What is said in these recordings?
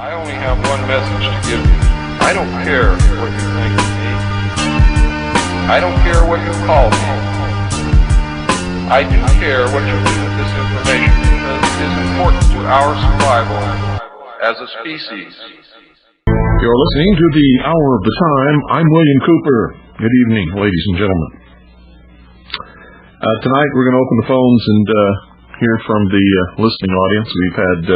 I only have one message to give you. I don't care what you think of me. I don't care what you call me. I do care what you do with this information because it is important to our survival as a species. You're listening to the Hour of the Time. I'm William Cooper. Good evening, ladies and gentlemen. Tonight we're going to open the phones and hear from the listening audience. We've had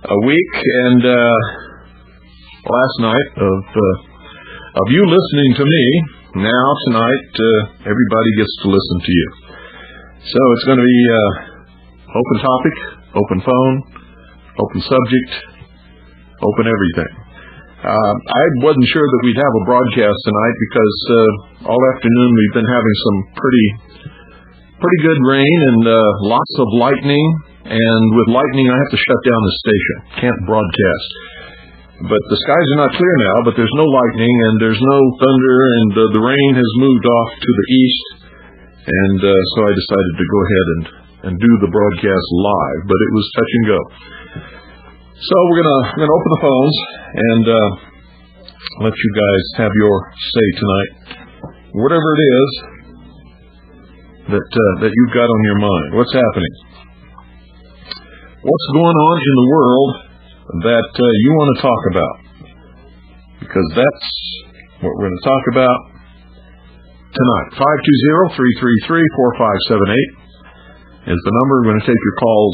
a week and last night of you listening to me. Now tonight everybody gets to listen to you. So it's going to be open topic, open phone, open subject, open everything. I wasn't sure that we'd have a broadcast tonight because all afternoon we've been having some pretty good rain and lots of lightning. And with lightning, I have to shut down the station. Can't broadcast. But the skies are not clear now, but there's no lightning and there's no thunder, and the rain has moved off to the east. And so I decided to go ahead and do the broadcast live, but it was touch and go. So we're gonna open the phones and let you guys have your say tonight. Whatever it is that you've got on your mind. What's happening? What's going on in the world that you want to talk about? Because that's what we're going to talk about tonight. 520-333-4578 is the number. We're going to take your calls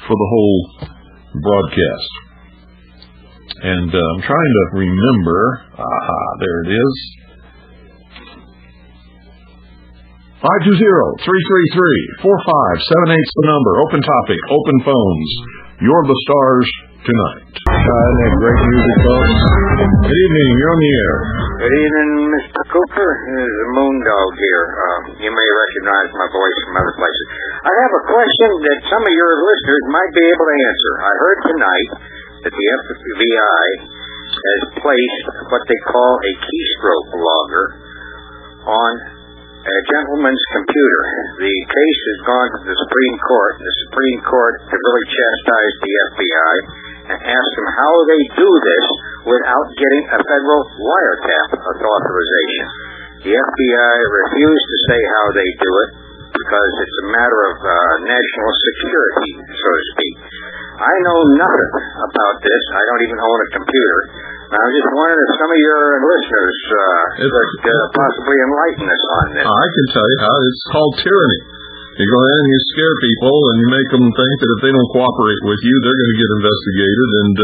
for the whole broadcast. And I'm trying to remember. There it is. 520-333-4578 is the number. Open topic, open phones. You're the stars tonight. Isn't that great music, folks? Good evening. You're on the air. Good evening, Mr. Cooper. There's a Moondog here. You may recognize my voice from other places. I have a question that some of your listeners might be able to answer. I heard tonight that the FBI has placed what they call a keystroke logger on a gentleman's computer. The case has gone to the Supreme Court. The Supreme Court has really chastised the FBI and asked them how they do this without getting a federal wiretap authorization. The FBI refused to say how they do it because it's a matter of national security, so to speak. I know nothing about this. I don't even own a computer. I was just wondering if some of your listeners could possibly enlighten us on this. I can tell you how. It's called tyranny. You go in and you scare people and you make them think that if they don't cooperate with you, they're going to get investigated. And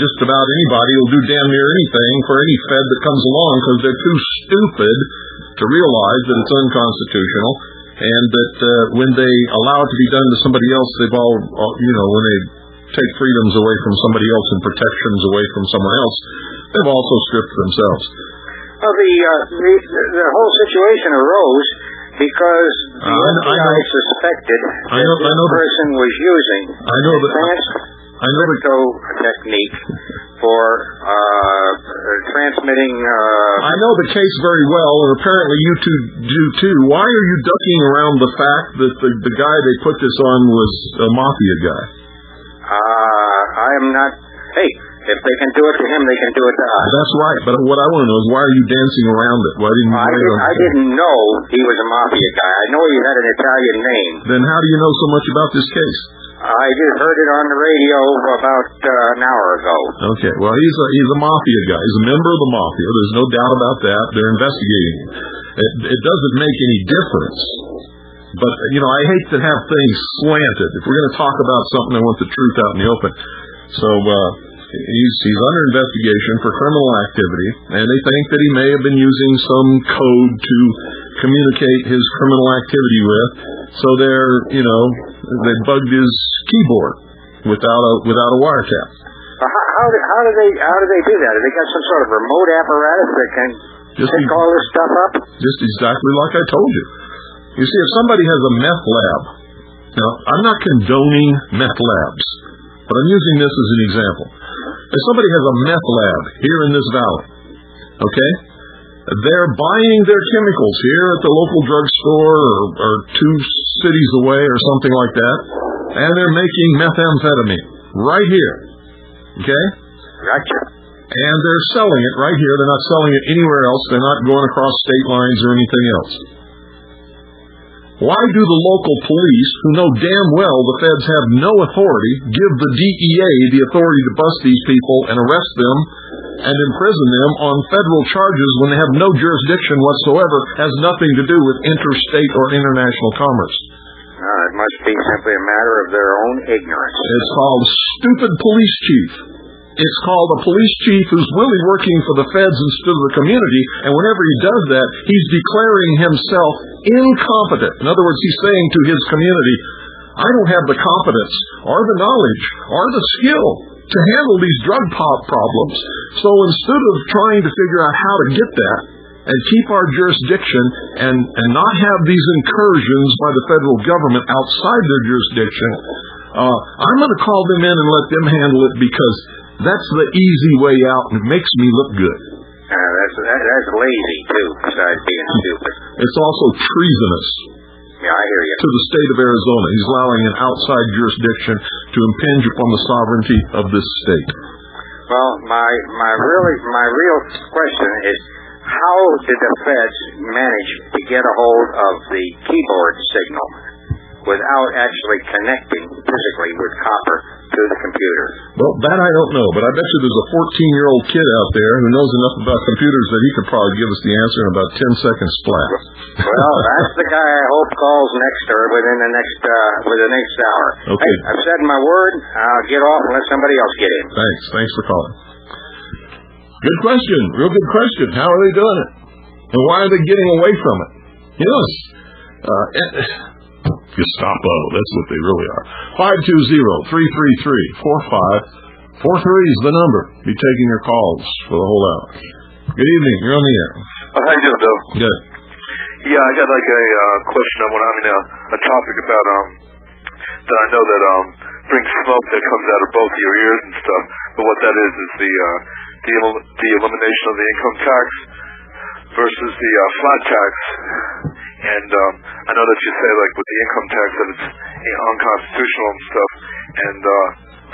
just about anybody will do damn near anything for any Fed that comes along because they're too stupid to realize that it's unconstitutional. And that when they allow it to be done to somebody else, they've all when they take freedoms away from somebody else and protections away from someone else, they've also stripped themselves. Well, the whole situation arose because the FBI suspected that this person was using advanced crypto technique for transmitting... I know the case very well, and apparently you two do too. Why are you ducking around the fact that the guy they put this on was a mafia guy? I am not... Hey, if they can do it to him, they can do it to us. That's right, but what I want to know is why are you dancing around it? Why didn't you I didn't know he was a mafia guy. I know he had an Italian name. Then how do you know so much about this case? I just heard it on the radio about an hour ago. Okay, well, he's a mafia guy. He's a member of the mafia. There's no doubt about that. They're investigating him. It doesn't make any difference. But, I hate to have things slanted. If we're going to talk about something, I want the truth out in the open. So, he's under investigation for criminal activity, and they think that he may have been using some code to communicate his criminal activity with. So they bugged his keyboard without a wiretap. How do they do that? Have they got some sort of remote apparatus that can pick all this stuff up? Just exactly like I told you. You see, if somebody has a meth lab, now I'm not condoning meth labs, but I'm using this as an example. If somebody has a meth lab here in this valley, okay, they're buying their chemicals here at the local drugstore or 2 cities away or something like that, and they're making methamphetamine right here. Okay? Gotcha. And they're selling it right here. They're not selling it anywhere else. They're not going across state lines or anything else. Why do the local police, who know damn well the feds have no authority, give the DEA the authority to bust these people and arrest them and imprison them on federal charges when they have no jurisdiction whatsoever, has nothing to do with interstate or international commerce? It must be simply a matter of their own ignorance. It's called stupid police chief. It's called a police chief who's really working for the feds instead of the community, and whenever he does that, he's declaring himself incompetent. In other words, he's saying to his community, I don't have the competence or the knowledge or the skill to handle these drug problems, so instead of trying to figure out how to get that and keep our jurisdiction and not have these incursions by the federal government outside their jurisdiction, I'm going to call them in and let them handle it because that's the easy way out, and it makes me look good. That's lazy, too, besides being stupid. It's also treasonous. Yeah, I hear you. To the state of Arizona. He's allowing an outside jurisdiction to impinge upon the sovereignty of this state. Well, my real question is, how did the feds manage to get a hold of the keyboard signal without actually connecting physically with copper to the computer? Well, that I don't know, but I bet you there's a 14-year-old kid out there who knows enough about computers that he could probably give us the answer in about 10 seconds flat. Well, that's the guy I hope calls next or within the next hour. Okay. Hey, I've said my word. I'll get off and let somebody else get in. Thanks for calling. Good question. Real good question. How are they doing it? And why are they getting away from it? Yes. Gestapo. That's what they really are. 520-333-4543 is the number. Be taking your calls for the whole hour. Good evening. You're on the air. How you doing, Bill? Good. Yeah, I got like a question on a topic about that I know that brings smoke that comes out of both of your ears and stuff. But what that is the elimination of the income tax versus the flat tax. And I know that you say like with the income tax that it's unconstitutional and stuff. And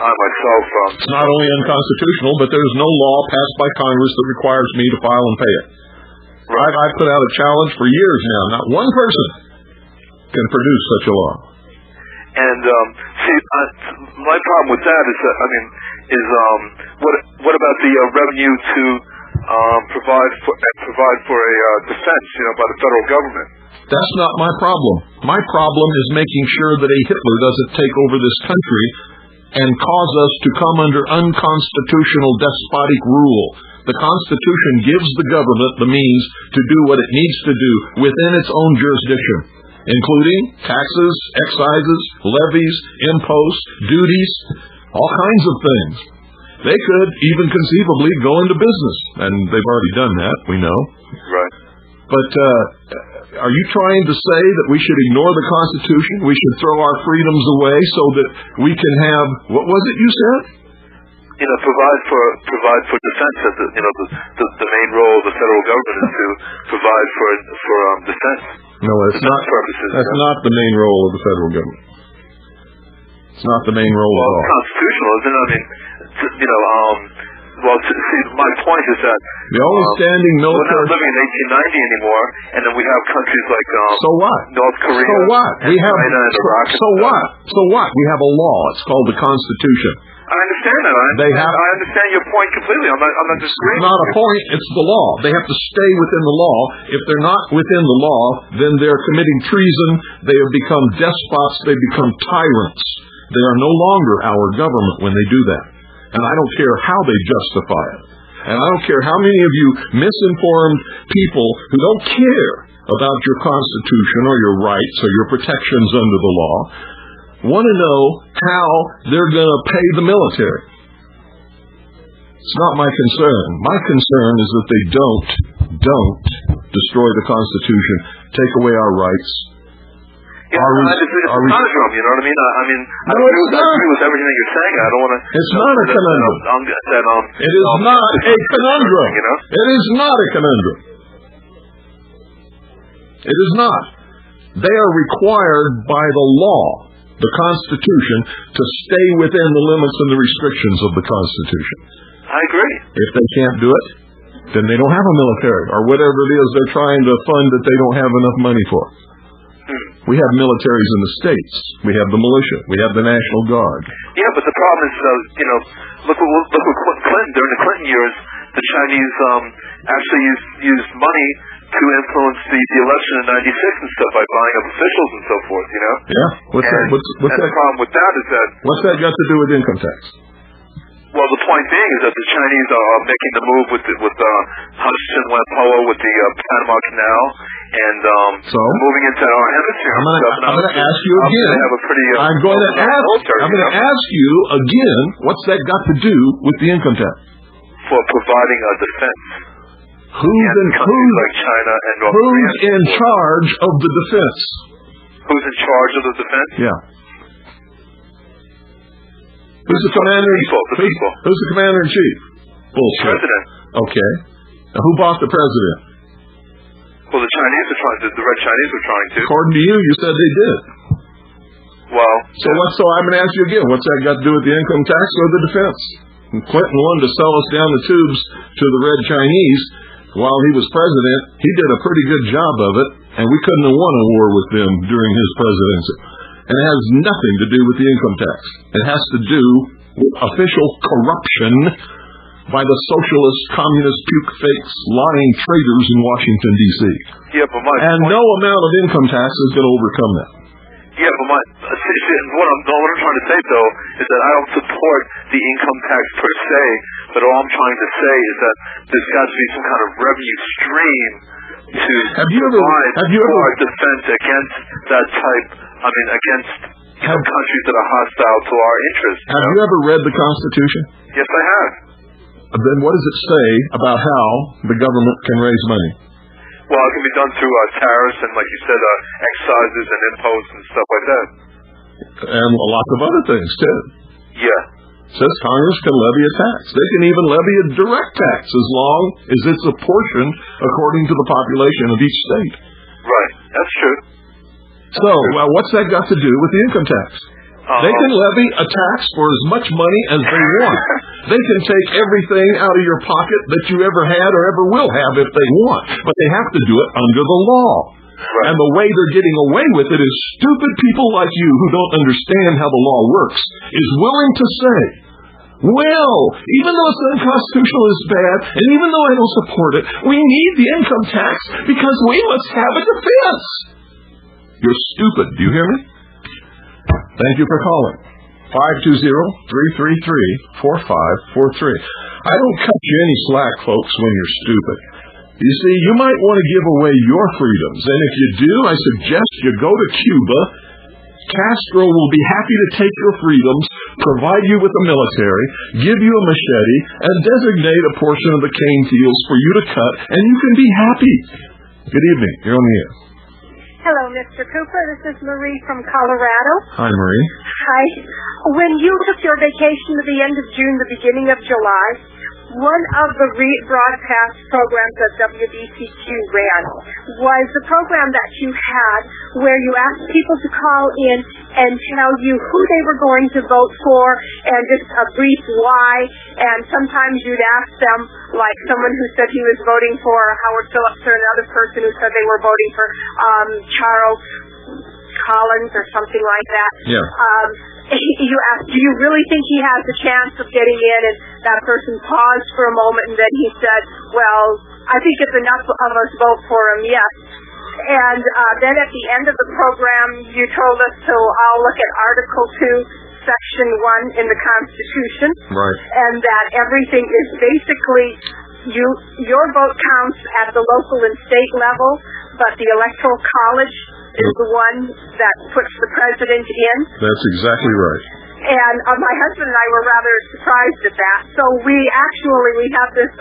I myself, it's not only unconstitutional, but there's no law passed by Congress that requires me to file and pay it. Right. I've put out a challenge for years now. Not one person can produce such a law. And my problem with that is that what about the revenue to provide for a defense, by the federal government? That's not my problem. My problem is making sure that a Hitler doesn't take over this country and cause us to come under unconstitutional despotic rule. The Constitution gives the government the means to do what it needs to do within its own jurisdiction, including taxes, excises, levies, imposts, duties, all kinds of things. They could even conceivably go into business, and they've already done that, we know. Right. But are you trying to say that we should ignore the Constitution? We should throw our freedoms away so that we can have, what was it you said? Provide for defense. The main role of the federal government is to provide for defense. No, it's not. Purposes, that's not the main role of the federal government. It's not the main role at all. It's constitutional, isn't it? My point is that the only standing military. We're not living in 1890 anymore, and then we have countries like so what? North Korea. So what? We have China and Iraq. So what? So what? We have a law. It's called the Constitution. I understand that. I understand your point completely. I'm not disagreeing. It's not a point. It's the law. They have to stay within the law. If they're not within the law, then they're committing treason. They have become despots. They become tyrants. They are no longer our government when they do that. And I don't care how they justify it. And I don't care how many of you misinformed people who don't care about your Constitution or your rights or your protections under the law want to know how they're going to pay the military. It's not my concern. My concern is that they don't destroy the Constitution, take away our rights. It's a conundrum, you know what I mean? I agree with everything that you're saying. I don't want to... It's not a conundrum. It is not a conundrum. It is not a conundrum. It is not. They are required by the law the Constitution to stay within the limits and the restrictions of the Constitution. I agree. If they can't do it, then they don't have a military, or whatever it is they're trying to fund that they don't have enough money for. We have militaries in the states. We have the militia. We have the National Guard. Yeah, but the problem is, look what Clinton, during the Clinton years, the Chinese actually used money to influence the election in '96 and stuff by buying up officials and so forth, you know? Yeah. What's the problem with that is that... What's that got to do with income tax? Well, the point being is that the Chinese are making the move with Hudson Whampoa, with the Panama Canal, and moving into our hemisphere. I'm going to ask you again. I'm going to ask you again. What's that got to do with the income tax? For providing a defense. Who's like China and North Korea? Who's in charge of the defense? Who's in charge of the defense? Yeah. Who's the commander? Who's the commander in chief? Bullshit. President. Okay. Now, who bought the president? Well, the Chinese are trying to. The Red Chinese were trying to. According to you, you said they did. Well. So I'm going to ask you again. What's that got to do with the income tax or the defense? And Clinton wanted to sell us down the tubes to the Red Chinese while he was president. He did a pretty good job of it, and we couldn't have won a war with them during his presidency. And it has nothing to do with the income tax. It has to do with official corruption by the socialist, communist, puke fakes, lying traitors in Washington, D.C. Yeah, but no amount of income tax is going to overcome that. Yeah, but what I'm trying to say, though, is that I don't support the income tax per se, but all I'm trying to say is that there's got to be some kind of revenue stream to provide defense against that type. Against countries that are hostile to our interests. Have you ever read the Constitution? Yes, I have. Then what does it say about how the government can raise money? Well, it can be done through tariffs and, like you said, excises and imposts and stuff like that. And lots of other things, too. Yeah. It says Congress can levy a tax. They can even levy a direct tax as long as it's apportioned according to the population of each state. Right. That's true. So, what's that got to do with the income tax? They can levy a tax for as much money as they want. They can take everything out of your pocket that you ever had or ever will have if they want. But they have to do it under the law. Right. And the way they're getting away with it is stupid people like you who don't understand how the law works is willing to say, well, even though it's unconstitutional, it's bad, and even though I don't support it, we need the income tax because we must have a defense. You're stupid. Do you hear me? Thank you for calling. 520-333-4543. I don't cut you any slack, folks, when you're stupid. You see, you might want to give away your freedoms, and if you do, I suggest you go to Cuba. Castro will be happy to take your freedoms, provide you with a military, give you a machete, and designate a portion of the cane fields for you to cut, and you can be happy. Good evening. You're on the air. Hello, Mr. Cooper. This is Marie from Colorado. Hi, Marie. Hi. When you took your vacation at the end of June, the beginning of July, one of the broadcast programs that WBCQ ran was the program that you had where you asked people to call in and tell you who they were going to vote for and just a brief why. And sometimes you'd ask them, like someone who said he was voting for Howard Phillips or another person who said they were voting for Charles Collins or something like that. Yeah. You asked, do you really think he has a chance of getting in? And that person paused for a moment, and then he said, well, I think if enough of us vote for him, yes. And then at the end of the program, you told us to all look at Article 2, Section 1 in the Constitution. Right. And that everything is basically, your vote counts at the local and state level, but the Electoral College is the one that puts the president in. That's exactly right. And my husband and I were rather surprised at that. So we have this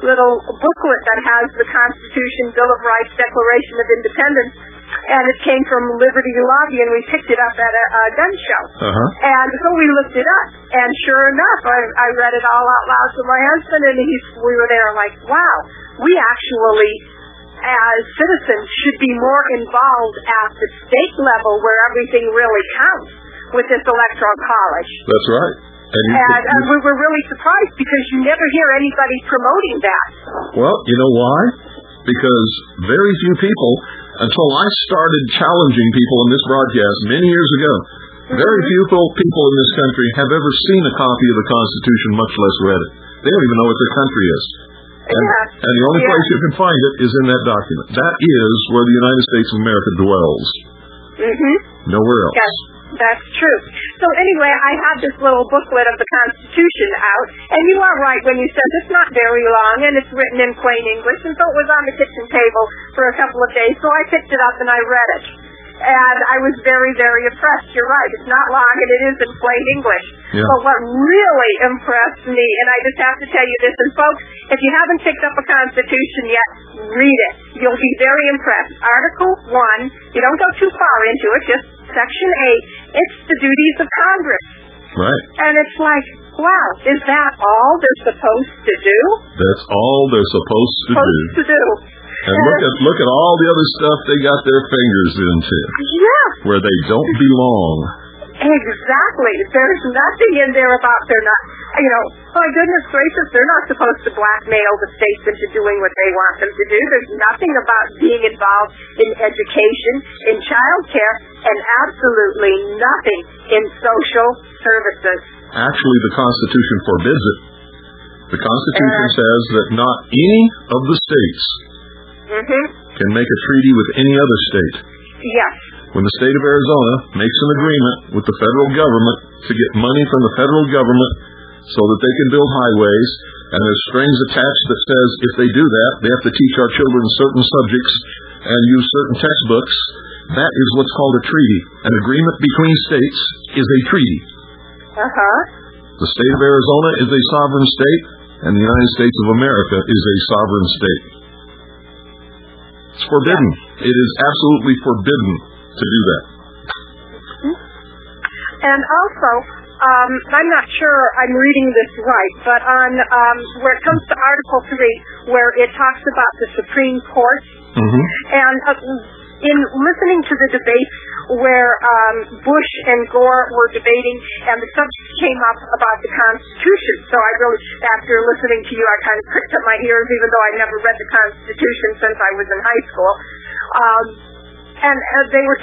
little booklet that has the Constitution, Bill of Rights, Declaration of Independence, and it came from Liberty Lobby, and we picked it up at a gun show. Uh-huh. And so we looked it up, and sure enough, I read it all out loud to my husband, and we were there like, wow, we actually, as citizens, should be more involved at the state level where everything really counts. with this electoral college. That's right. And we were really surprised because you never hear anybody promoting that. Well, you know why? Because very few people, until I started challenging people in this broadcast many years ago, very few people in this country have ever seen a copy of the Constitution, much less read it. They don't even know what their country is. And the only place you can find it is in that document. That is where the United States of America dwells. Nowhere else. Yes, that's true. So anyway, I have this little booklet of the Constitution out, and you are right when you said it's not very long, and it's written in plain English, and so it was on the kitchen table for a couple of days, so I picked it up and I read it. And I was very, very impressed. You're right. It's not long, and it is in plain English. Yeah. But what really impressed me, and I just have to tell you this, and folks, if you haven't picked up a Constitution yet, read it. You'll be very impressed. Article 1, you don't go too far into it, just Section 8, it's the duties of Congress. Right. And it's like, wow, is that all they're supposed to do? That's all they're supposed to do. And look at all the other stuff they got their fingers into. Yeah. Where they don't belong. Exactly. There's nothing in there about they're not, my goodness gracious, they're not supposed to blackmail the states into doing what they want them to do. There's nothing about being involved in education, in child care, and absolutely nothing in social services. Actually, the Constitution forbids it. The Constitution says that not any of the states can make a treaty with any other state. Yes. When the state of Arizona makes an agreement with the federal government to get money from the federal government so that they can build highways, and there's strings attached that says if they do that, they have to teach our children certain subjects and use certain textbooks, that is what's called a treaty. An agreement between states is a treaty. The state of Arizona is a sovereign state, and the United States of America is a sovereign state. It's forbidden. It is absolutely forbidden to do that. And also, I'm not sure I'm reading this right, but on where it comes to Article 3, where it talks about the Supreme Court, and in listening to the debate where Bush and Gore were debating, and the subject came up about the Constitution. So I really, after listening to you, I kind of pricked up my ears, even though I never read the Constitution since I was in high school. And they were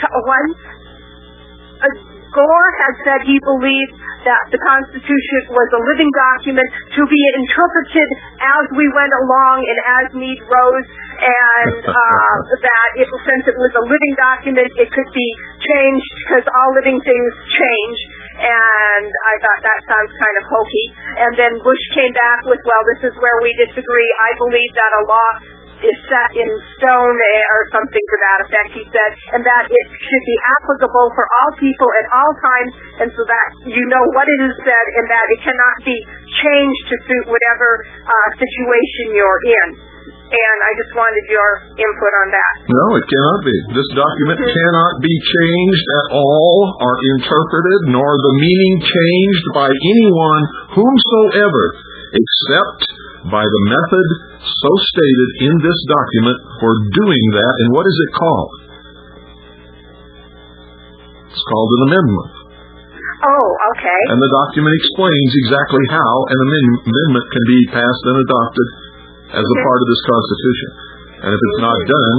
Gore had said he believed that the Constitution was a living document to be interpreted as we went along and as need rose, and that since it was a living document, it could be changed because all living things change. And I thought that sounds kind of hokey. And then Bush came back with, well, this is where we disagree. I believe that a law is set in stone or something to that effect, he said, and that it should be applicable for all people at all times, and so that you know what it is said and that it cannot be changed to suit whatever situation you're in. And I just wanted your input on that. No, it cannot be. This document cannot be changed at all or interpreted, nor the meaning changed by anyone whomsoever, except by the method so stated in this document for doing that. And what is it called? It's called an amendment. Oh, okay. And the document explains exactly how an amendment can be passed and adopted as a part of this Constitution. And if it's not done,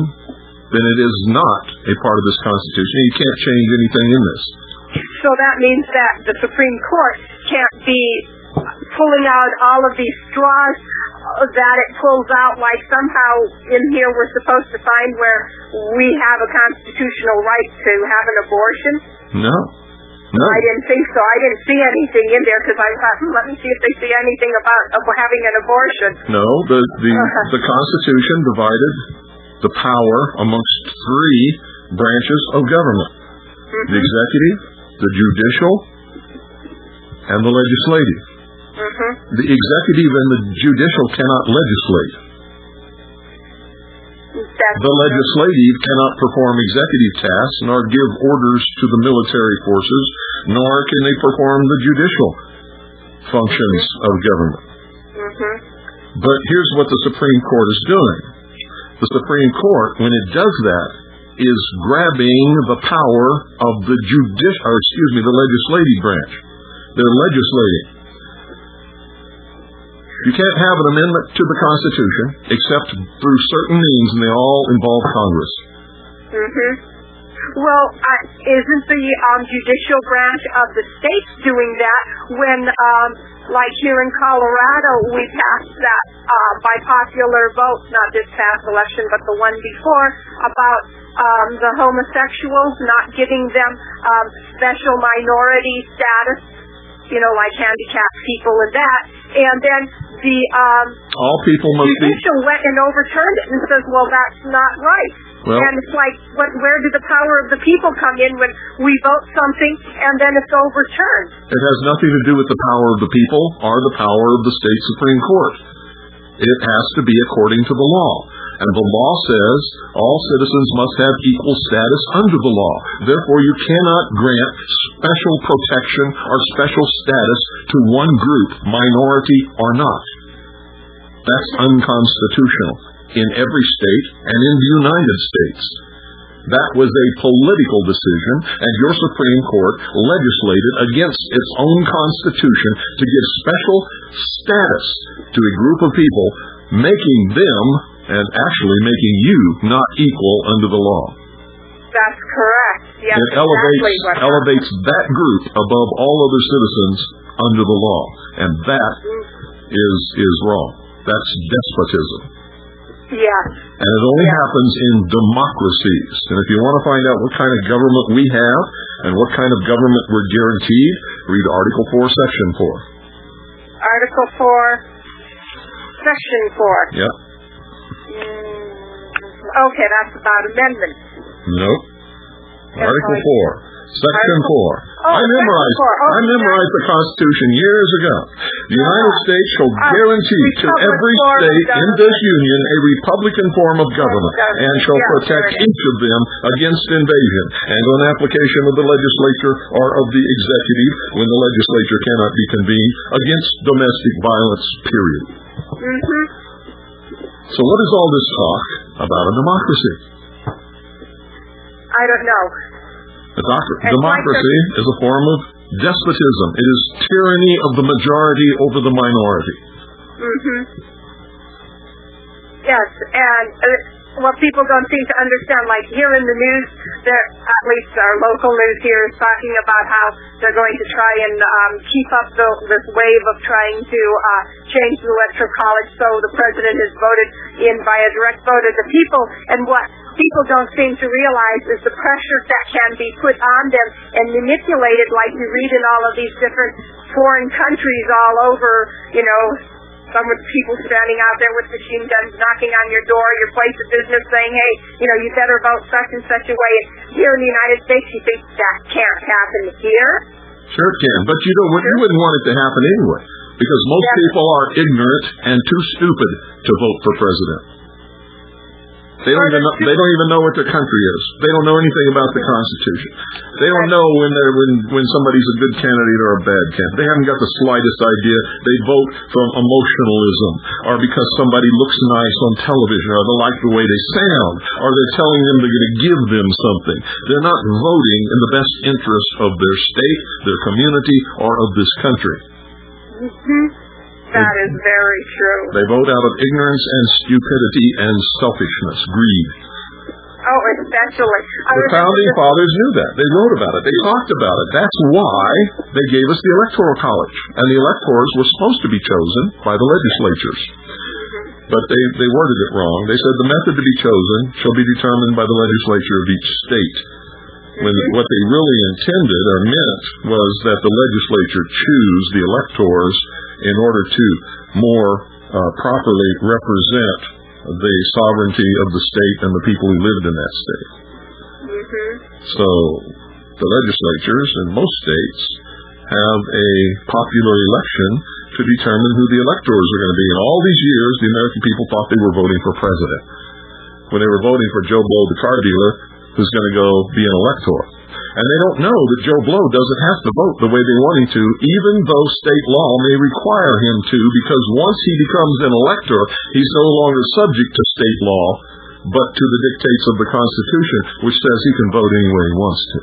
then it is not a part of this Constitution. You can't change anything in this. So that means that the Supreme Court can't be pulling out all of these straws that it pulls out, like somehow in here we're supposed to find where we have a constitutional right to have an abortion? No. I didn't think so. I didn't see anything in there because I thought, let me see if they see anything about having an abortion. No, the Constitution divided the power amongst three branches of government. The executive, the judicial, and the legislative. The executive and the judicial cannot legislate. The legislative cannot perform executive tasks, nor give orders to the military forces, nor can they perform the judicial functions of government. But here's what the Supreme Court is doing. The Supreme Court, when it does that, is grabbing the power of the the legislative branch. They're legislating. You can't have an amendment to the Constitution except through certain means, and they all involve Congress. Mm-hmm. Well, isn't the judicial branch of the states doing that when, like here in Colorado, we passed that by popular vote, not this past election, but the one before, about the homosexuals, not giving them special minority status, like handicapped people and that. And then the all people must judicial went and overturned it and says, well, that's not right. Well, and it's like, where did the power of the people come in when we vote something and then it's overturned? It has nothing to do with the power of the people or the power of the state Supreme Court. It has to be according to the law. And the law says all citizens must have equal status under the law. Therefore, you cannot grant special protection or special status to one group, minority or not. That's unconstitutional in every state and in the United States. That was a political decision, and your Supreme Court legislated against its own Constitution to give special status to a group of people, making them, and actually making you, not equal under the law. That's correct. Yes, it elevates that group above all other citizens under the law, and that is wrong. That's despotism. Yeah. And it only happens in democracies. And if you want to find out what kind of government we have and what kind of government we're guaranteed, read Article 4, Section 4. Article 4, Section 4. Yep. Okay, that's about amendments. Nope. Article 4. Section 4. Oh, I memorized the Constitution years ago. The United States shall guarantee to every state in this union a republican form of government, and shall protect each of them against invasion, and on application of the legislature or of the executive, when the legislature cannot be convened, against domestic violence, period. Mm-hmm. So what is all this talk about a democracy? I don't know. Democracy is a form of despotism. It is tyranny of the majority over the minority. Mm-hmm. Yes, and what people don't seem to understand, like here in the news, at least our local news here is talking about how they're going to try and keep up this wave of trying to change the electoral college, so the president is voted in by a direct vote of the people, and what people don't seem to realize is the pressure that can be put on them and manipulated, like you read in all of these different foreign countries all over, some with people standing out there with machine guns knocking on your door, your place of business saying, hey, you better vote such and such a way. And here in the United States, you think that can't happen here? Sure it can, but you wouldn't want it to happen anyway, because most people are ignorant and too stupid to vote for president. They don't even know what their country is. They don't know anything about the Constitution. They don't know when somebody's a good candidate or a bad candidate. They haven't got the slightest idea. They vote from emotionalism, or because somebody looks nice on television, or they like the way they sound, or they're telling them they're going to give them something. They're not voting in the best interest of their state, their community, or of this country. Mm-hmm. That is very true. They vote out of ignorance and stupidity and selfishness, greed. Oh, especially. The founding fathers knew that. They wrote about it. They talked about it. That's why they gave us the Electoral College. And the electors were supposed to be chosen by the legislatures. But they worded it wrong. They said the method to be chosen shall be determined by the legislature of each state. When what they really intended or meant was that the legislature choose the electors in order to more properly represent the sovereignty of the state and the people who lived in that state. Mm-hmm. So the legislatures in most states have a popular election to determine who the electors are going to be. And all these years, the American people thought they were voting for president, when they were voting for Joe Blow, the car dealer, who's going to go be an elector. And they don't know that Joe Blow doesn't have to vote the way they want him to, even though state law may require him to, because once he becomes an elector, he's no longer subject to state law but to the dictates of the Constitution, which says he can vote any way he wants to.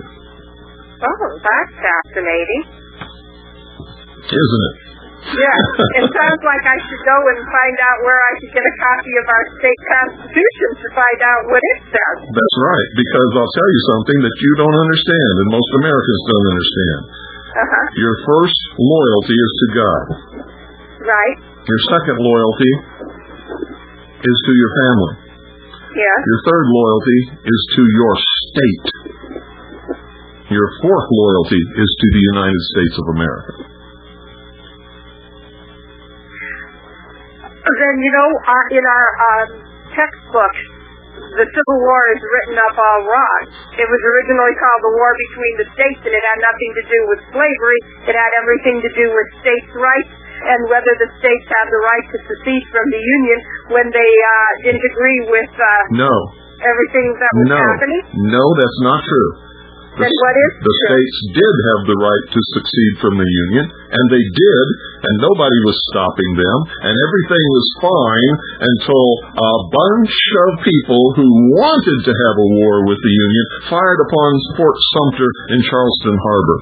Oh, that's fascinating. Isn't it? Yeah, it sounds like I should go and find out where I could get a copy of our state constitution to find out what it says. That's right, because I'll tell you something that you don't understand, and most Americans don't understand. Your first loyalty is to God. Right. Your second loyalty is to your family. Yeah. Your third loyalty is to your state. Your fourth loyalty is to the United States of America. Then, you know, in our textbook, the Civil War is written up all wrong. It was originally called the War Between the States, and it had nothing to do with slavery. It had everything to do with states' rights and whether the states had the right to secede from the Union when they didn't agree with everything that was happening. No, that's not true. Then what is the true? States did have the right to succeed from the Union, and they did, and nobody was stopping them, and everything was fine until a bunch of people who wanted to have a war with the Union fired upon Fort Sumter in Charleston Harbor.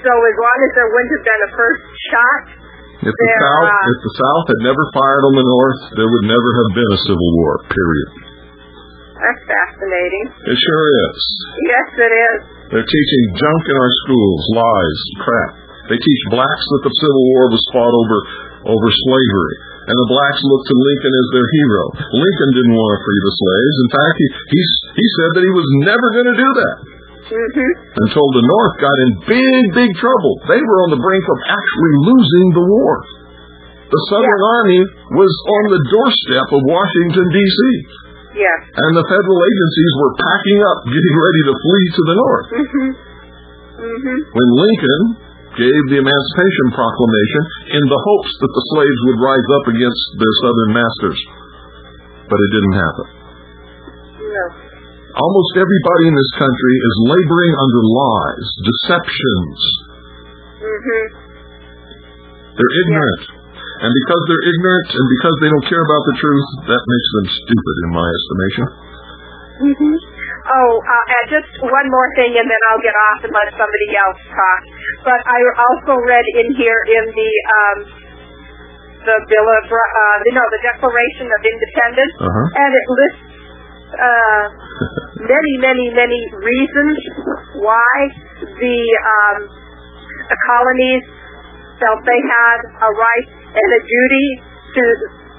So as long as there wouldn't have been a first shot, if the South had never fired on the North, there would never have been a Civil War, period. That's fascinating. It sure is. Yes, it is. They're teaching junk in our schools, lies, crap. They teach blacks that the Civil War was fought over slavery, and the blacks looked to Lincoln as their hero. Lincoln didn't want to free the slaves. In fact, he said that he was never going to do that. Until the North got in big trouble. They were on the brink of actually losing the war. The Southern Army was on the doorstep of Washington, D.C. Yes. And the federal agencies were packing up, getting ready to flee to the North. When Lincoln gave the Emancipation Proclamation in the hopes that the slaves would rise up against their Southern masters. But it didn't happen. No. Almost everybody in this country is laboring under lies, deceptions. They're ignorant. And because they're ignorant and because they don't care about the truth, that makes them stupid in my estimation. And just one more thing, and then I'll get off and let somebody else talk. But I also read in here in the Bill of, the Declaration of Independence, and it lists many reasons why the colonies felt they had a right and a duty to,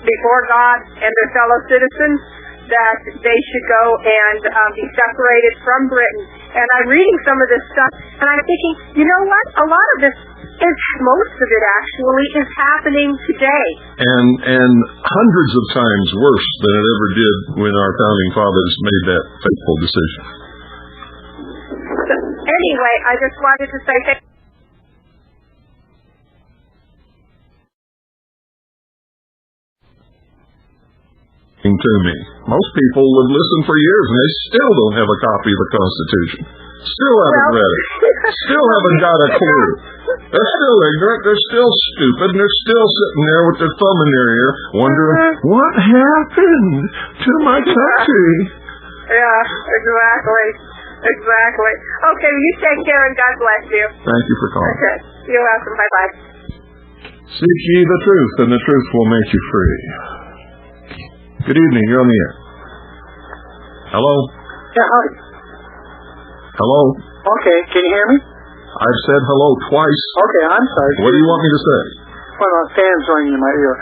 before God and their fellow citizens, that they should go and be separated from Britain. And I'm reading some of this stuff, and I'm thinking, you know what? A lot of this most of it actually is happening today. And hundreds of times worse than it ever did when our founding fathers made that fateful decision. So, anyway, I just wanted to say thank you. To me. Most people have listened for years and they still don't have a copy of the Constitution. Still haven't read it. Still haven't got a clue. They're still ignorant, they're still stupid, and they're still sitting there with their thumb in their ear wondering, what happened to my country? Yeah, exactly. Okay, you take care and God bless you. Thank you for calling. Okay, you're welcome. Bye-bye. Seek ye the truth, and the truth will make you free. Good evening, you're on the air. Hello? Yeah, hi. Hello? Okay, can you hear me? I've said hello twice. Okay, I'm sorry. What do you want me to say? Well, fans ringing in my ear.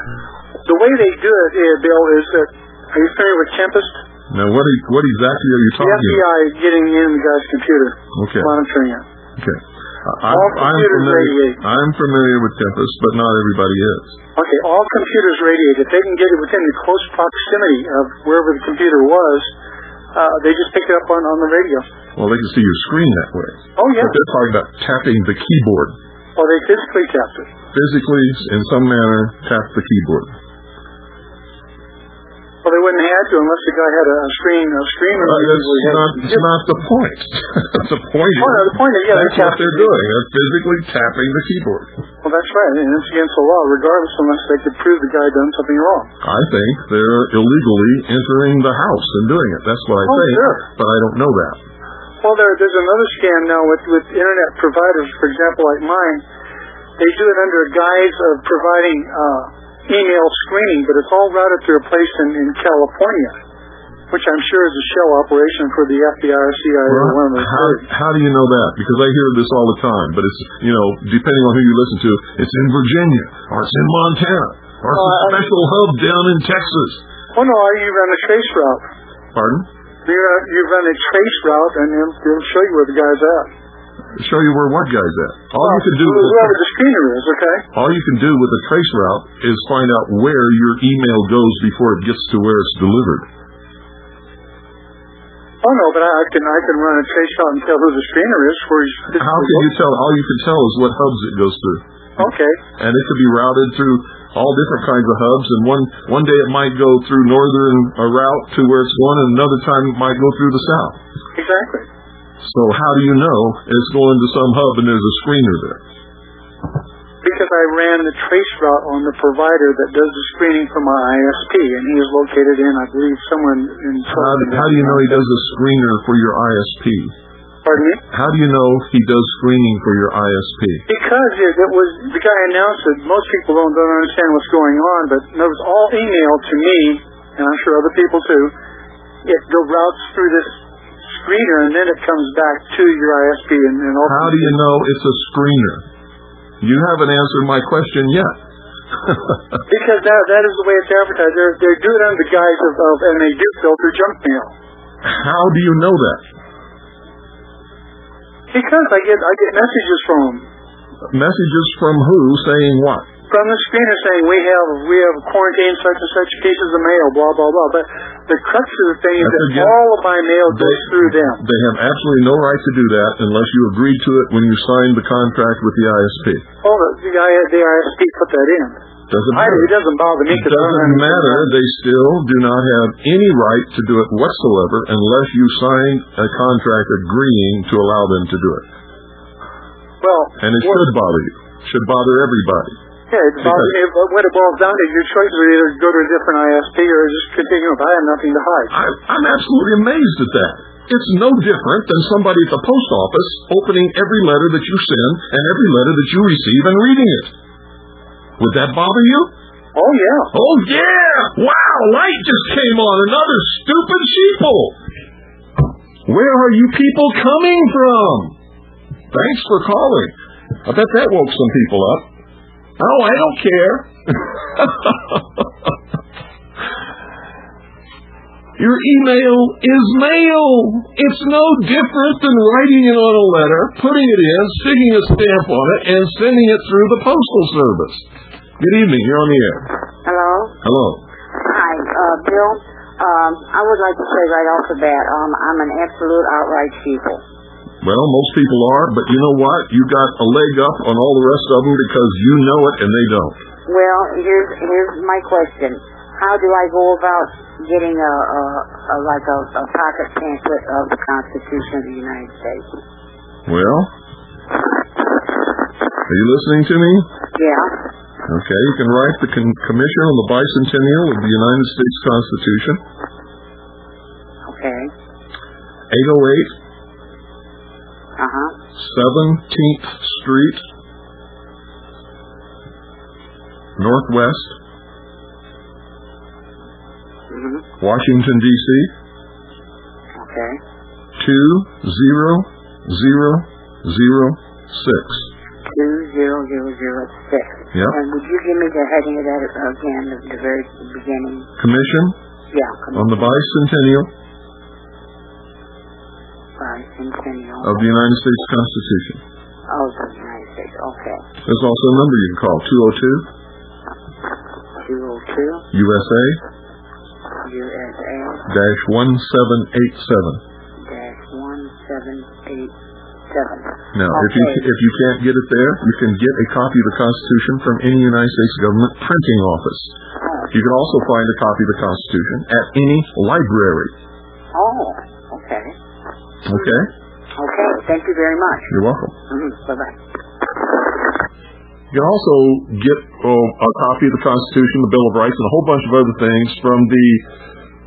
The way they do it, Bill, is that, are you familiar with Tempest? Now, what exactly are you talking about? The FBI getting in the guy's computer. Okay. Monitoring it. Okay. All computers radiate. I'm familiar with Tempest, but not everybody is. Okay, all computers radiate. If they can get it within the close proximity of wherever the computer was, they just pick it up on the radio. Well, they can see your screen that way. Oh, yeah. But they're talking about tapping the keyboard. Oh, they physically tapped it. Physically, in some manner, tap the keyboard. Well, they wouldn't have had to unless the guy had a screener. It's not the point. The point is, the point is, that's what they're doing. They're physically tapping the keyboard. Well, that's right, and it's against the law, regardless, unless they could prove the guy done something wrong. I think they're illegally entering the house and doing it. That's what I think, sure. But I don't know that. Well, there's another scam now with internet providers, for example, like mine. They do it under a guise of providing email screening, but it's all routed through a place in California, which I'm sure is a shell operation for the FBI or CIA or one of those. How do you know that? Because I hear this all the time, but it's, depending on who you listen to, it's in Virginia, or it's in Montana, or it's a special hub down in Texas. Oh, no, you run a trace route. Pardon? You run a trace route, and it'll show you where the guy's at. Show you where what guy's at. All you can do whoever the screener is, okay? All you can do with a trace route is find out where your email goes before it gets to where it's delivered. Oh no, but I can run a trace route and tell who the screener is. How can you tell? All you can tell is what hubs it goes through. Okay. And it could be routed through all different kinds of hubs, and one day it might go through northern route to where it's going, and another time it might go through the south. Exactly. So how do you know it's going to some hub and there's a screener there? Because I ran the trace route on the provider that does the screening for my ISP, and he is located in, I believe, somewhere in... How do you know he does a screener for your ISP? Pardon me? How do you know he does screening for your ISP? Because it was, the guy announced it. Most people don't understand what's going on, but it was all email to me, and I'm sure other people too. It routes through this screener, and then it comes back to your ISP. How do you know it's a screener? You haven't answered my question yet. Because that is the way it's advertised. They do it under the guise of, and they do filter junk mail. How do you know that? Because I get messages from them. Messages from who saying what? From the screener saying we have quarantined such and such pieces of mail, blah blah blah. But the crux of the thing is that all of my mail goes through them. They have absolutely no right to do that unless you agreed to it when you signed the contract with the ISP. Oh, the ISP put that in. Doesn't matter. It doesn't bother me. It doesn't matter. They still do not have any right to do it whatsoever unless you signed a contract agreeing to allow them to do it. Well, and it should bother you. Should bother everybody. Yeah, it bothers me. When it boils down to your choice is either go to a different ISP or just continue. I have nothing to hide. I'm absolutely amazed at that. It's no different than somebody at the post office opening every letter that you send and every letter that you receive and reading it. Would that bother you? Oh, yeah. Oh, yeah! Wow, light just came on. Another stupid sheeple. Where are you people coming from? Thanks for calling. I bet that woke some people up. Oh, I don't care. Your email is mail. It's no different than writing it on a letter, putting it in, sticking a stamp on it, and sending it through the postal service. Good evening. You're on the air. Hello? Hello. Hi, Bill. I would like to say right off the bat, I'm an absolute outright sheeple. Well, most people are, but you know what? You got a leg up on all the rest of them because you know it and they don't. Well, here's my question. How do I go about getting a pocket pamphlet of the Constitution of the United States? Well, are you listening to me? Yeah. Okay, you can write the Commission on the Bicentennial of the United States Constitution. Okay. 808 17th Street, Northwest, Washington, D.C. Okay. 20006. 20006. Yep. And would you give me the heading of that again, the very beginning? Commission? Yeah, Commission. On the Bicentennial of the United States Constitution. Oh, the United States, okay. There's also a number you can call, 202 USA -1787. Now, okay. if you can't get it there, you can get a copy of the Constitution from any United States government printing office. Oh, You can also find a copy of the Constitution at any library. Oh, okay. Okay? Okay, thank you very much. You're welcome. Bye-bye. You can also get a copy of the Constitution, the Bill of Rights, and a whole bunch of other things from the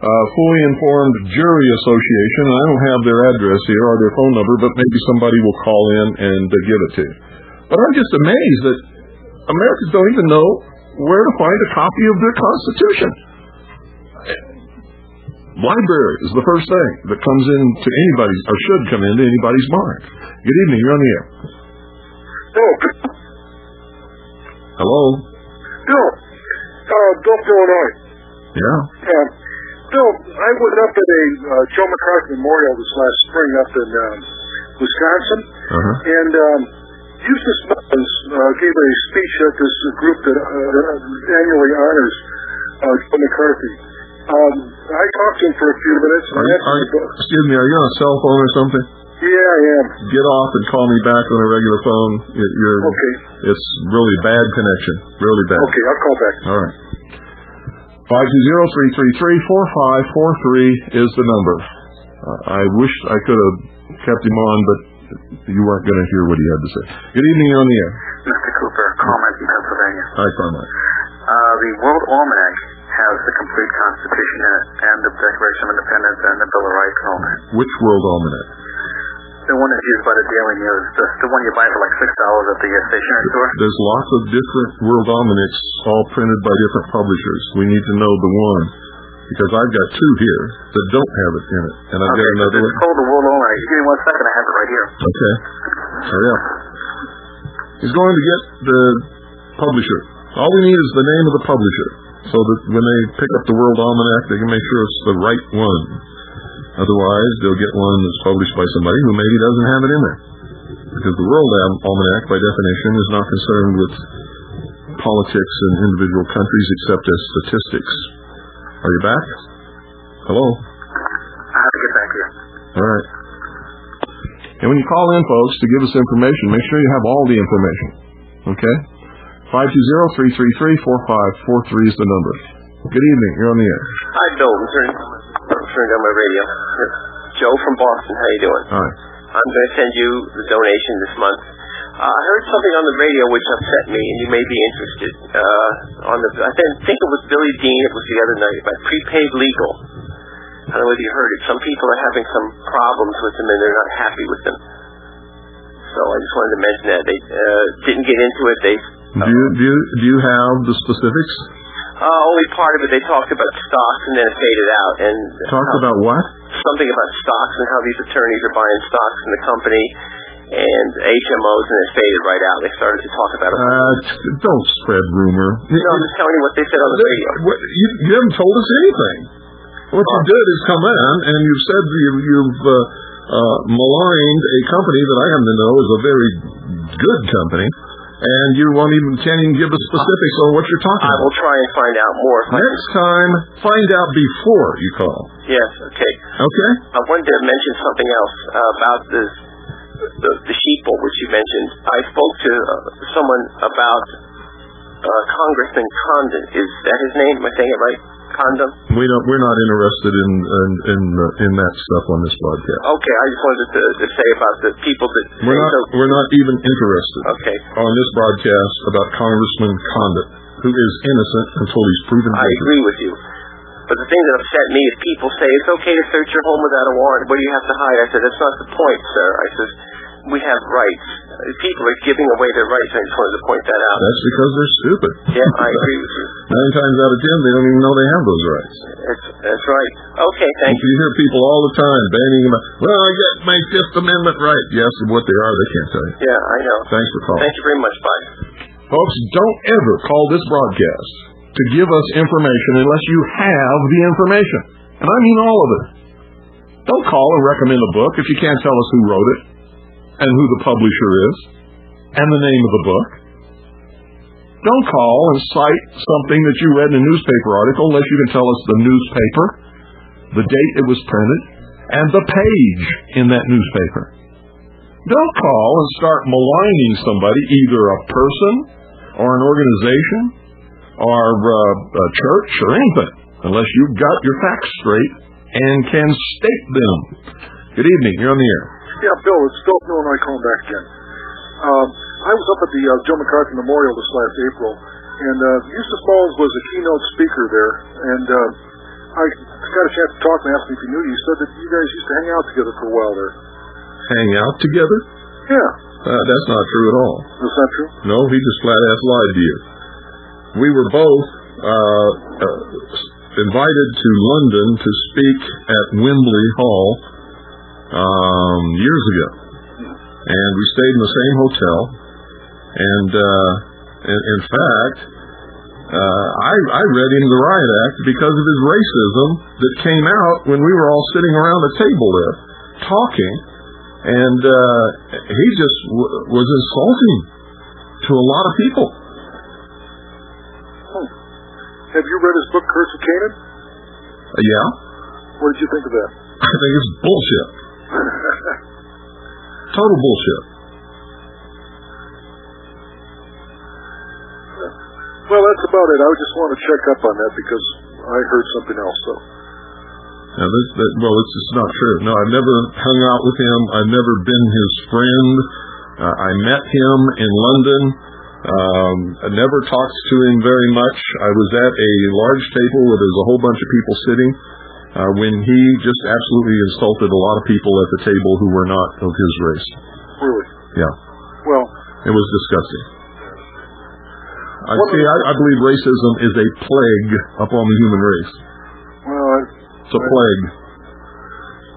Fully Informed Jury Association. I don't have their address here or their phone number, but maybe somebody will call in and give it to you. But I'm just amazed that Americans don't even know where to find a copy of their Constitution. Library is the first thing that comes into anybody's, or should come into anybody's mind. Good evening, you're on the air. Hello? Bill, Gulf, Illinois. Yeah? Bill, I was up at a Joe McCarthy Memorial this last spring up in Wisconsin, and Eustace Mullins gave a speech at this group that annually honors Joe McCarthy. I talked to him for a few minutes. Excuse me, are you on a cell phone or something? Yeah, I am. Get off and call me back on a regular phone. Okay. It's really bad connection. Really bad. Okay, I'll call back. All right. 520-333-4543 is the number. I wish I could have kept him on, but you weren't going to hear what he had to say. Good evening, you're on the air. Mr. Cooper, Carmine from Pennsylvania. Hi, Carmine. The World Almanac has the complete Constitution in it, and the Declaration of Independence, and the Bill of Rights, and all that. Which World Almanac? The one that's used by the Daily News, the one you buy for like $6 at the stationery store. There's lots of different World Almanacs, all printed by different publishers. We need to know the one, because I've got two here that don't have it in it, and I've got another one. It's called the World Almanac. Give me 1 second, I have it right here. Okay. Hurry up. He's going to get the publisher. All we need is the name of the publisher, so that when they pick up the World Almanac, they can make sure it's the right one. Otherwise, they'll get one that's published by somebody who maybe doesn't have it in there. Because the World Almanac, by definition, is not concerned with politics in individual countries except as statistics. Are you back? Hello? I have to get back here. All right. And when you call in, folks, to give us information, make sure you have all the information. Okay? 520-333-4543 is the number. Good evening. You're on the air. Hi, Bill. I'm turning on my radio. Joe from Boston. How you doing? All right. I'm going to send you the donation this month. I heard something on the radio which upset me, and you may be interested. I think it was Billy Dean. It was the other night about prepaid legal. I don't know whether you heard it. Some people are having some problems with them, and they're not happy with them. So I just wanted to mention that. They didn't get into it. Do you have the specifics? Only part of it. They talked about stocks, and then it faded out. And talked about what? Something about stocks and how these attorneys are buying stocks in the company and HMOs, and it faded right out. They started to talk about it. Don't spread rumor. No, I'm just telling you what they said on the radio. You haven't told us anything. What you did is come in and you've said you've maligned a company that I happen to know is a very good company, and you can't even give us specifics on what you're talking about. I will try and find out more. Next time, find out before you call. Yes, okay. Okay? I wanted to mention something else about the Sheeple, which you mentioned. I spoke to someone about Congressman Condon. Is that his name? Am I saying it right? Condon? We're not interested in that stuff on this broadcast. Okay, I just wanted to say about the people that we're not even interested. Okay. On this broadcast about Congressman Condon, who is innocent until he's proven guilty. I agree with you. But the thing that upset me is people say it's okay to search your home without a warrant. What do you have to hide? I said, that's not the point, sir. I said, we have rights. People are giving away their rights. I just wanted to point that out. That's because they're stupid. Yeah, I agree with you. 9 times out of 10, they don't even know they have those rights. That's right. Okay, thank you. You hear people all the time banning them. Well, I get my Fifth Amendment right. You ask them what they are, they can't tell you. Yeah, I know. Thanks for calling. Thank you very much. Bye. Folks, don't ever call this broadcast to give us information unless you have the information. And I mean all of it. Don't call and recommend a book if you can't tell us who wrote it, and who the publisher is, and the name of the book. Don't call and cite something that you read in a newspaper article unless you can tell us the newspaper, the date it was printed, and the page in that newspaper. Don't call and start maligning somebody, either a person or an organization or church or anything, unless you've got your facts straight and can state them. Good evening. You're on the air. Yeah, Bill, it's Phil Miller, and I call back again. I was up at the Joe McCarthy Memorial this last April, and Eustace Mullins was a keynote speaker there, and I got a chance to talk and asked him if he knew you. He said that you guys used to hang out together for a while there. Hang out together? Yeah. That's not true at all. That's not true? No, he just flat-ass lied to you. We were both invited to London to speak at Wembley Hall years ago. And we stayed in the same hotel. And in fact, I read him the riot act because of his racism that came out when we were all sitting around the table there talking. And he just was insulting to a lot of people. Have you read his book, Curse of Canaan? Yeah. What did you think of that? I think it's bullshit. Total bullshit. Well, that's about it. I just want to check up on that because I heard something else. So. Now, it's just not true. No, I've never hung out with him. I've never been his friend. I met him in London. I never talked to him very much. I was at a large table where there's a whole bunch of people sitting when he just absolutely insulted a lot of people at the table who were not of his race. Really? Yeah. Well, it was disgusting. I believe racism is a plague upon the human race. Well, it's a plague.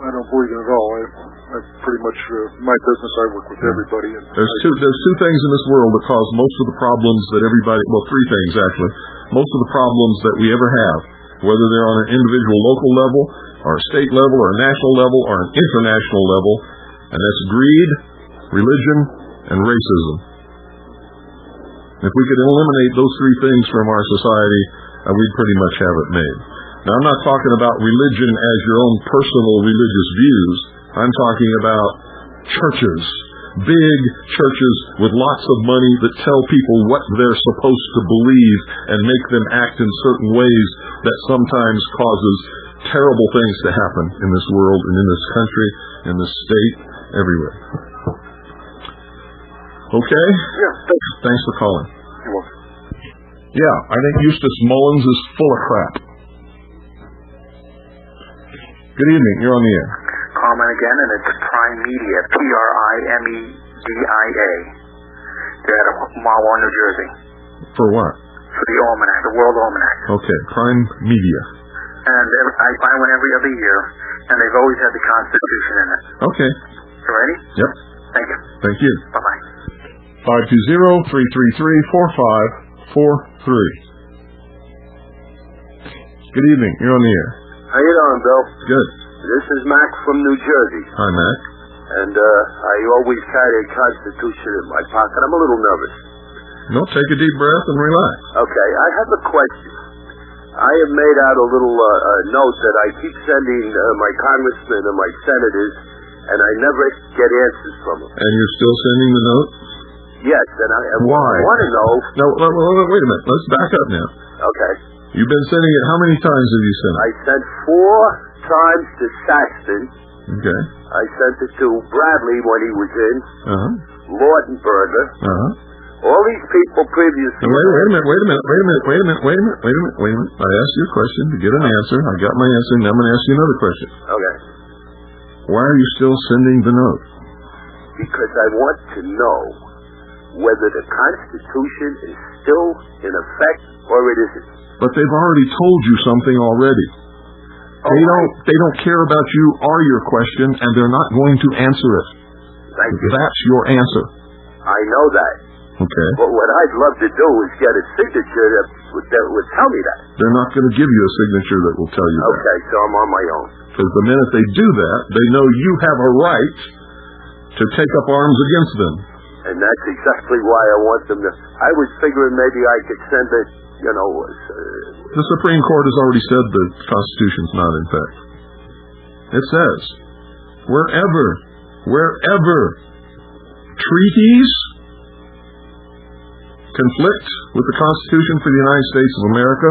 I don't believe it at all. I pretty much, my business, I work with everybody. And there's two things in this world that cause most of the problems that everybody, well, three things actually, most of the problems that we ever have, whether they're on an individual local level, or a state level, or a national level, or an international level, and that's greed, religion, and racism. If we could eliminate those three things from our society, we'd pretty much have it made. Now, I'm not talking about religion as your own personal religious views. I'm talking about churches, big churches with lots of money that tell people what they're supposed to believe and make them act in certain ways that sometimes causes terrible things to happen in this world and in this country, in this state, everywhere. Okay? Yeah, thanks for calling. You're welcome. Yeah, I think Eustace Mullins is full of crap. Good evening. You're on the air. Comment again, and it's Prime Media, Primedia. They're out of Marlboro, New Jersey. For what? For the Almanac, the World Almanac. Okay, Prime Media. And I buy one every other year, and they've always had the Constitution in it. Okay. You ready? Yep. Thank you. Thank you. Bye-bye. 520-333-4543. Good evening. You're on the air. How you doing, Bill? Good. This is Mac from New Jersey. Hi, Mac. And I always carry a Constitution in my pocket. I'm a little nervous. No, take a deep breath and relax. Okay, I have a question. I have made out a little note that I keep sending my congressmen and my senators, and I never get answers from them. And you're still sending the note? Yes, and I Why? want to know... No, wait a minute. Let's back up now. Okay. You've been sending it. How many times have you sent it? I sent 4 times to Saxton. Okay. I sent it to Bradley when he was in. Lortenberger. All these people previously... Wait a minute. I asked you a question to get an answer. I got my answer. Now I'm going to ask you another question. Okay. Why are you still sending the note? Because I want to know whether the Constitution is still in effect or it isn't. But they've already told you something already. They don't care about you or your question, and they're not going to answer it. Thank you. That's your answer. I know that. Okay. But what I'd love to do is get a signature that would tell me that. They're not going to give you a signature that will tell you that. Okay, so I'm on my own. Because the minute they do that, they know you have a right to take up arms against them. And that's exactly why I want them to... I was figuring maybe I could send it, The Supreme Court has already said the Constitution's not in effect. It says, wherever treaties conflict with the Constitution for the United States of America,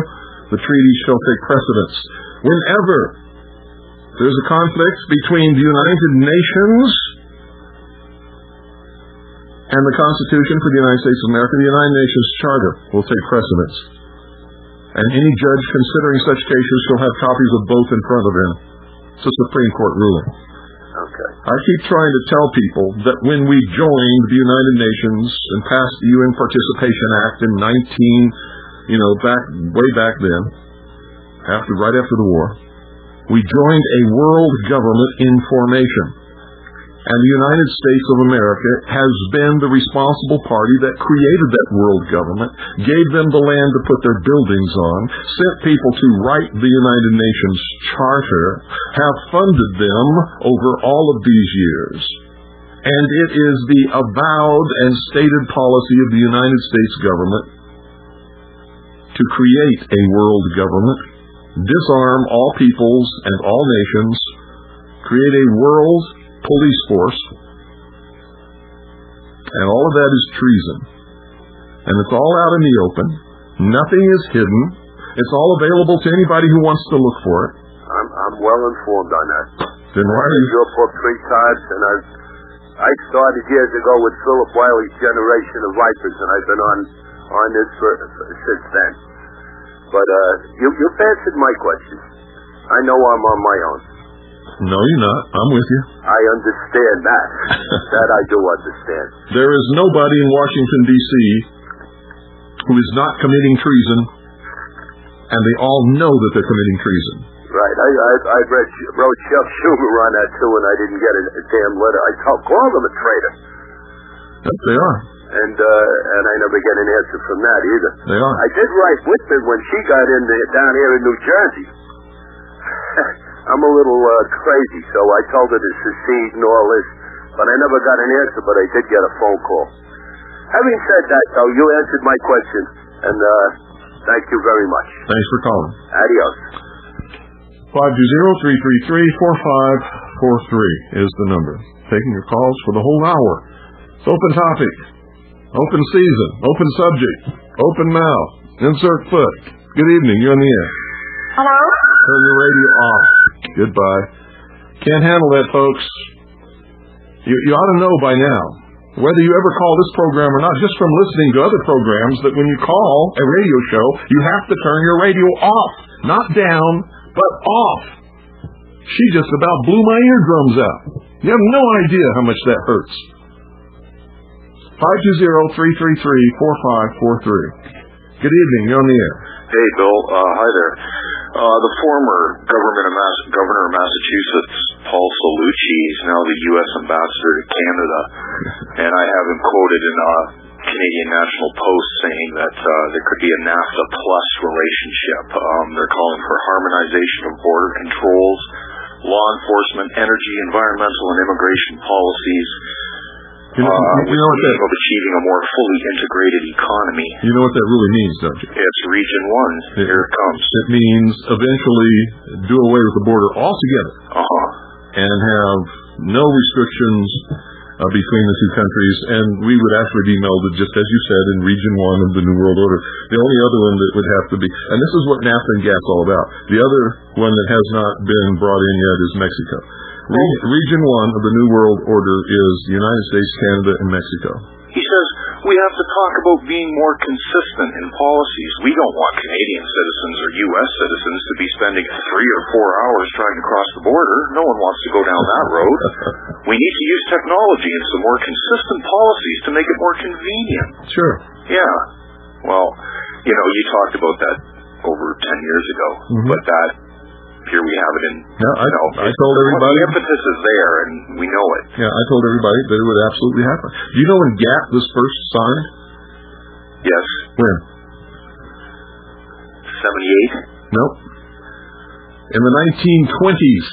the treaty shall take precedence. Whenever there's a conflict between the United Nations and the Constitution for the United States of America, the United Nations Charter will take precedence. And any judge considering such cases shall have copies of both in front of him. It's a Supreme Court ruling. Okay. I keep trying to tell people that when we joined the United Nations and passed the UN Participation Act in way back then, right after the war, we joined a world government in formation. And the United States of America has been the responsible party that created that world government, gave them the land to put their buildings on, sent people to write the United Nations Charter, have funded them over all of these years. And it is the avowed and stated policy of the United States government to create a world government, disarm all peoples and all nations, create a world police force, and all of that is treason. And it's all out in the open. Nothing is hidden. It's all available to anybody who wants to look for it. I'm well informed on that. Then why I are read you... your book 3 times, and I started years ago with Philip Wiley's Generation of Vipers, and I've been on this since then. But you've answered my question. I know I'm on my own. No, you're not. I'm with you. I understand that. That I do understand. There is nobody in Washington, D.C. who is not committing treason, and they all know that they're committing treason. Right. I wrote Chuck Schumer on that, too, and I didn't get a damn letter. I called them a traitor. Yes, they are. And I never get an answer from that either. They are. I did write Whitman when she got in there, down here in New Jersey. I'm a little crazy, so I told her to secede and all this, but I never got an answer, but I did get a phone call. Having said that, though, you answered my question, and thank you very much. Thanks for calling. Adios. 520-333-4543 is the number. Taking your calls for the whole hour. It's open topic, open season, open subject, open mouth, insert foot. Good evening, you're on the air. Hello? Turn your radio off. Goodbye. Can't handle that, folks. You ought to know by now, whether you ever call this program or not, just from listening to other programs, that when you call a radio show, you have to turn your radio off. Not down, but off. She just about blew my eardrums out. You have no idea how much that hurts. 520-333-4543. Good evening, you're on the air. Hey, Bill. Hi there. The former governor of Massachusetts, Paul Cellucci, is now the U.S. ambassador to Canada, and I have him quoted in Canadian National Post saying that there could be a NAFTA plus relationship. They're calling for harmonization of border controls, law enforcement, energy, environmental, and immigration policies. You know what that of achieving a more fully integrated economy. You know what that really means, don't you? It's Region 1. Here it comes. It means eventually do away with the border altogether. And have no restrictions between the two countries, and we would actually be melded, just as you said, in Region 1 of the New World Order. The only other one that would have to be, and this is what NAFTA and GATT's all about. The other one that has not been brought in yet is Mexico. Region 1 of the New World Order is the United States, Canada, and Mexico. He says we have to talk about being more consistent in policies. We don't want Canadian citizens or U.S. citizens to be spending 3 or 4 hours trying to cross the border. No one wants to go down that road. We need to use technology and some more consistent policies to make it more convenient. Sure. Yeah. Well, you talked about that over 10 years ago, but that, here we have it in, I told everybody. The impetus is there, and we know it. Yeah, I told everybody that it would absolutely happen. Do you know when GATT was first signed? Yes. When? 78? Nope. In the 1920s.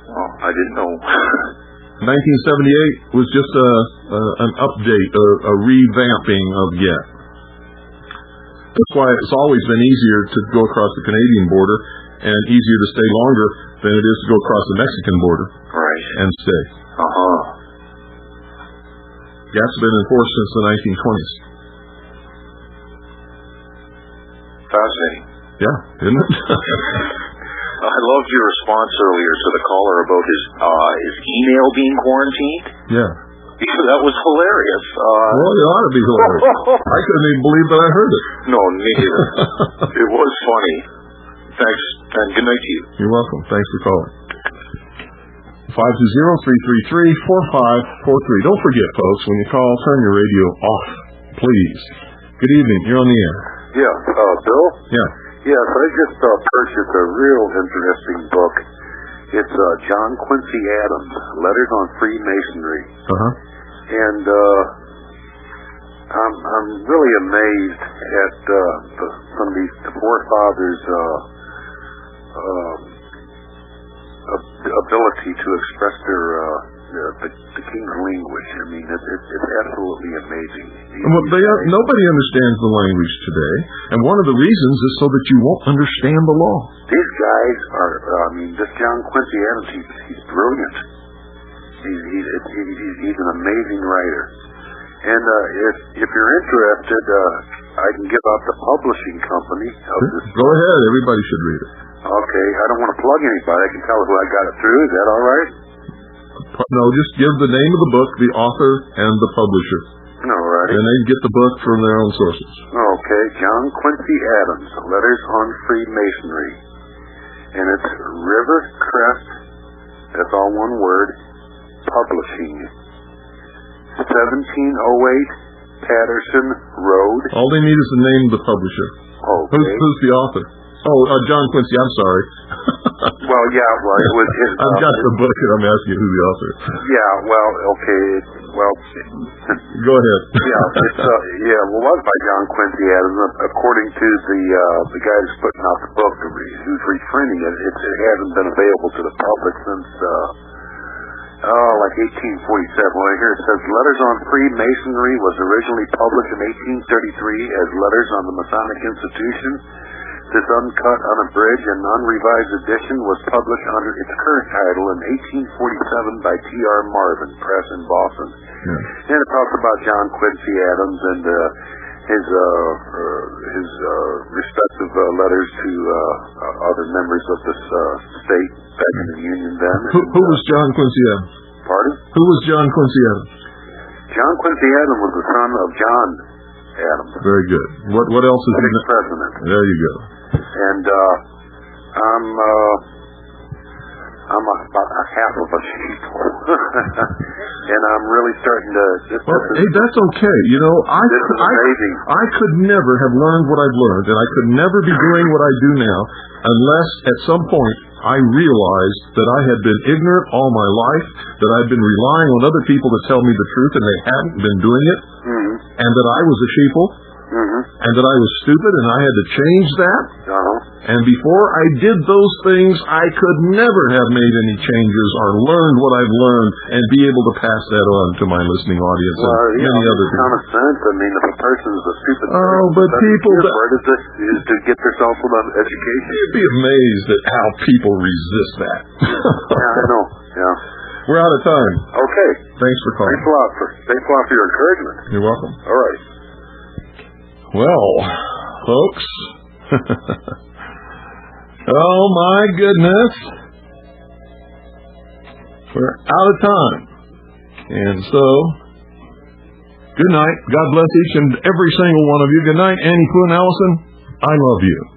Well, I didn't know. 1978 was just an update, a revamping of GATT. That's why it's always been easier to go across the Canadian border and easier to stay longer than it is to go across the Mexican border. Right. And stay. That's been enforced since the 1920s. Fascinating. Yeah, isn't it? I loved your response earlier to the caller about his email being quarantined. Yeah. That was hilarious. Well, it ought to be hilarious. I couldn't even believe that I heard it. No, neither. It was funny. Thanks, and good night to you. You're welcome. Thanks for calling. 520-333-4543. Don't forget, folks, when you call, turn your radio off, please. Good evening. You're on the air. Yeah, Bill? Yeah. Yes, I just purchased a real interesting book. It's John Quincy Adams, Letters on Freemasonry. Uh-huh. And I'm really amazed at some of these forefathers' ability to express the king's language. I mean, it's absolutely amazing. Nobody understands the language today, and one of the reasons is so that you won't understand the law. These guys are, this John Quincy Adams, he's brilliant. He's an amazing writer. And if you're interested, I can give out the publishing company of this. Go ahead. Everybody should read it. Okay. I don't want to plug anybody. I can tell who I got it through. Is that all right? No, just give the name of the book, the author, and the publisher. All right. And they get the book from their own sources. Okay. John Quincy Adams, Letters on Freemasonry. And it's Rivercrest, that's all one word, Publishing. 1708 Patterson Road. All they need is the name of the publisher. Okay. Who's the author? Oh, John Quincy, I'm sorry. Well, yeah, well, it was his... I've got the book and I'm asking you who the author is. Yeah, well, okay, well... Go ahead. Yeah, it's, well, it was by John Quincy Adams. According to the guy who's putting out the book, who's reprinting it, it hasn't been available to the public since, like 1847. Well, here it says, Letters on Freemasonry was originally published in 1833 as Letters on the Masonic Institution. This uncut, unabridged, and unrevised edition was published under its current title in 1847 by T.R. Marvin Press in Boston. Yeah. And it talks about John Quincy Adams and his respective letters to other members of this state back in the Union then. Who was John Quincy Adams? Pardon? Who was John Quincy Adams? John Quincy Adams was the son of John Adams. Very good. What else is he? President. There you go. And I'm about a half of a sheeple, and I'm really starting to. Hey, that's okay. You know, I could never have learned what I've learned, and I could never be doing what I do now unless at some point I realized that I had been ignorant all my life, that I'd been relying on other people to tell me the truth, and they hadn't been doing it, and that I was a sheeple. And that I was stupid and I had to change that. And before I did those things, I could never have made any changes or learned what I've learned and be able to pass that on to my listening audience and many other people. Common sense. I mean, if a person is a stupid person, but people is to get themselves some education. You'd be amazed at how people resist that. Yeah, I know. Yeah. We're out of time. Okay. Thanks for calling. Thanks a lot for your encouragement. You're welcome. All right. Well, folks, oh my goodness, we're out of time. And so, good night. God bless each and every single one of you. Good night, Annie, Pooh, and Allison. I love you.